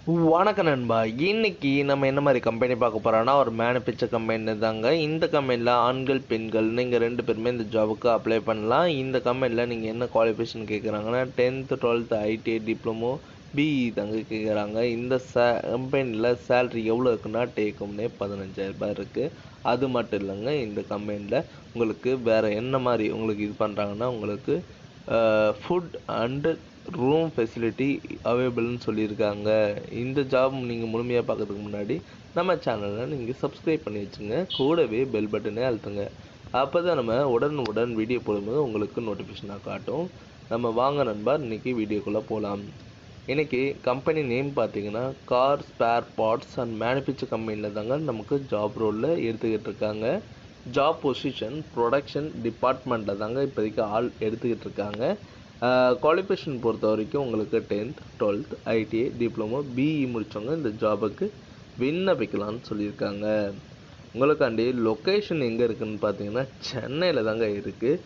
வணக்கம் நண்பா. இன்னைக்கு நம்ம என்ன மாதிரி கம்பெனி பார்க்க போறோம்னா, ஒரு மேனுஃபேக்சர் கம்பெனி தாங்க. இந்த கம்பெனியில் ஆண்கள் பெண்கள் நீங்கள் 2 பேருமே இந்த ஜாபுக்கு அப்ளை பண்ணலாம். இந்த கம்பெனியில் நீங்கள் என்ன குவாலிஃபிகேஷன் கேட்குறாங்கன்னா 10th 12th ITI diploma BE தாங்க கேட்குறாங்க. இந்த கம்பெனியில் சேல்ரி எவ்வளோ இருக்குன்னா டேக் ஹோம்னே 15,000 இருக்குது. அது மட்டும் இல்லைங்க, இந்த கம்பெனியில் உங்களுக்கு வேறு என்ன மாதிரி உங்களுக்கு இது பண்ணுறாங்கன்னா, உங்களுக்கு ஃபுட் அண்டு ரூம் ஃபெசிலிட்டி அவைலபிள்னு சொல்லியிருக்காங்க. இந்த ஜாப் நீங்கள் முழுமையாக பார்க்கறதுக்கு முன்னாடி நம்ம சேனலை நீங்கள் சப்ஸ்கிரைப் பண்ணி வச்சுங்க. கூடவே பெல் பட்டனே அழுத்துங்க. அப்போ தான் நம்ம உடனுக்குடன் வீடியோ போடும்போது உங்களுக்கு நோட்டிஃபிகேஷனாக காட்டும். நம்ம வாங்க நண்பா, இன்றைக்கி வீடியோக்குள்ளே போகலாம். இன்றைக்கி கம்பெனி நேம் பார்த்தீங்கன்னா car spare parts and manufacture கம்பெனியில் தாங்க நமக்கு ஜாப் ரோலில் எடுத்துக்கிட்டு இருக்காங்க. ஜாப் பொசிஷன் ப்ரொடக்ஷன் டிபார்ட்மெண்ட்டில் தாங்க இப்போதைக்கு ஆள் எடுத்துக்கிட்டு இருக்காங்க. குவாலிஃபிகேஷன் பொறுத்த வரைக்கும் உங்களுக்கு 10th 12th ITI diploma BE முடித்தவங்க இந்த ஜாபுக்கு விண்ணப்பிக்கலாம்னு சொல்லியிருக்காங்க. உங்களுக்காண்டி லொக்கேஷன் எங்கே இருக்குதுன்னு பார்த்தீங்கன்னா சென்னையில் தாங்க இருக்குது.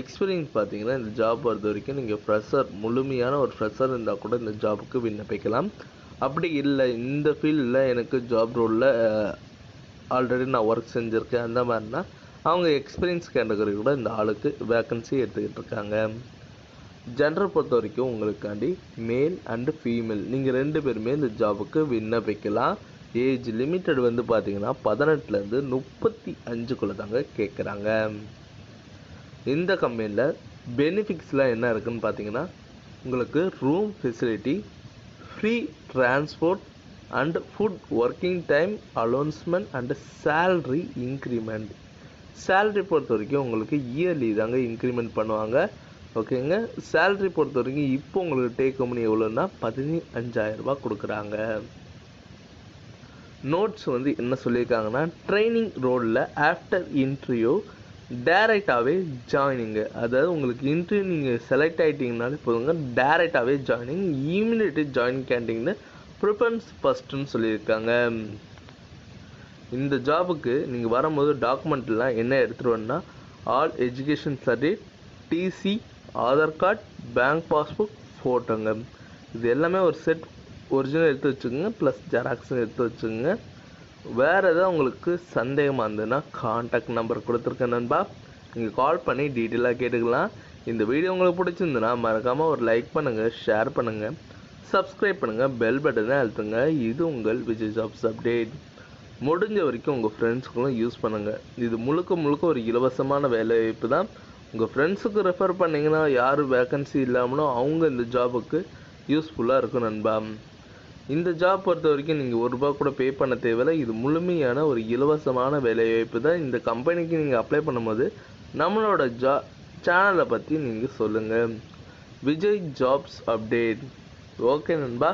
எக்ஸ்பீரியன்ஸ் பார்த்தீங்கன்னா இந்த ஜாப் பொறுத்த வரைக்கும் நீங்கள் ஃப்ரெஷர், முழுமையான ஒரு ஃப்ரெஷர் இருந்தால் கூட இந்த ஜாபுக்கு விண்ணப்பிக்கலாம். அப்படி இல்லை இந்த ஃபீல்டில் எனக்கு ஜாப் ரோலில் ஆல்ரெடி நான் ஒர்க் செஞ்சுருக்கேன் அந்த மாதிரினா அவங்க எக்ஸ்பீரியன்ஸ் கேட்டகரி கூட இந்த ஆளுக்கு வேக்கன்சி எடுத்துக்கிட்டு இருக்காங்க. ஜெண்டரை பொறுத்த வரைக்கும் உங்களுக்காண்டி மேல் அண்டு ஃபீமேல் நீங்கள் 2 பேருமே இந்த ஜாபுக்கு விண்ணப்பிக்கலாம். ஏஜ் லிமிட்டட் வந்து பார்த்தீங்கன்னா 18லேருந்து 35 தாங்க கேட்குறாங்க. இந்த கம்பெனியில் பெனிஃபிட்ஸ்லாம் என்ன இருக்குதுன்னு பார்த்தீங்கன்னா உங்களுக்கு room facility, free transport and food, working time announcement and salary increment. Salary பொறுத்த வரைக்கும் உங்களுக்கு இயர்லி தாங்க இன்க்ரிமெண்ட் பண்ணுவாங்க. ஓகேங்க. சேல்ரி பொறுத்த வரைக்கும் இப்போ உங்களுக்கு டேக் ஹோம் எவ்வளோன்னா 15,000 கொடுக்குறாங்க. நோட்ஸ் வந்து என்ன சொல்லியிருக்காங்கன்னா ட்ரைனிங் ரோலில் ஆஃப்டர் இன்டர்வியூ டேரெக்டாகவே ஜாயினிங்கு, அதாவது உங்களுக்கு இன்டர்வியூ நீங்கள் செலக்ட் ஆகிட்டிங்கனாலே போதுங்க, டேரெக்டாகவே ஜாயினிங், இமீடியட் ஜாயினிங் கேண்டிங்னு ப்ரிஃபரன்ஸ் ஃபஸ்ட்டுன்னு சொல்லியிருக்காங்க. இந்த ஜாபுக்கு நீங்கள் வரும்போது டாக்குமெண்ட்லாம் என்ன எடுத்துகிட்டு வரணும்னா all education certificate, TC, Aadhaar card, bank passbook, ஃபோட்டோங்க. இது எல்லாமே ஒரு செட் ஒரிஜினல் எடுத்து வச்சுக்கோங்க, ப்ளஸ் ஜெராக்ஸும் எடுத்து வச்சுக்கோங்க. வேறு எதாவது உங்களுக்கு சந்தேகமாக இருந்ததுன்னா கான்டாக்ட் நம்பர் கொடுத்துருக்கேன் நண்பா, நீங்கள் கால் பண்ணி டீட்டெயிலாக கேட்டுக்கலாம். இந்த வீடியோ உங்களுக்கு பிடிச்சிருந்துன்னா மறக்காமல் ஒரு லைக் பண்ணுங்கள், ஷேர் பண்ணுங்கள், சப்ஸ்கிரைப் பண்ணுங்கள், பெல் பட்டனை அழுத்துங்க. இது உங்கள் விஜய் ஜாப்ஸ் அப்டேட். முடிஞ்ச வரைக்கும் உங்கள் ஃப்ரெண்ட்ஸுக்கும் யூஸ் பண்ணுங்கள். இது முழுக்க ஒரு இலவசமான வேலைவாய்ப்பு தான். உங்கள் ஃப்ரெண்ட்ஸுக்கு ரெஃபர் பண்ணிங்கன்னா யார் வேக்கன்சி இல்லாமலும் அவங்க இந்த ஜாபுக்கு யூஸ்ஃபுல்லாக இருக்கும் நண்பா. இந்த ஜாப் பொறுத்த வரைக்கும் நீங்கள் ₹1 கூட பே பண்ண தேவையில்லை. இது முழுமையான ஒரு இலவசமான வேலைவாய்ப்பு தான். இந்த கம்பெனிக்கு நீங்கள் அப்ளை பண்ணும்போது நம்மளோட சேனலை பற்றி நீங்கள் சொல்லுங்கள். Vijay jobs update. ஓகே நண்பா.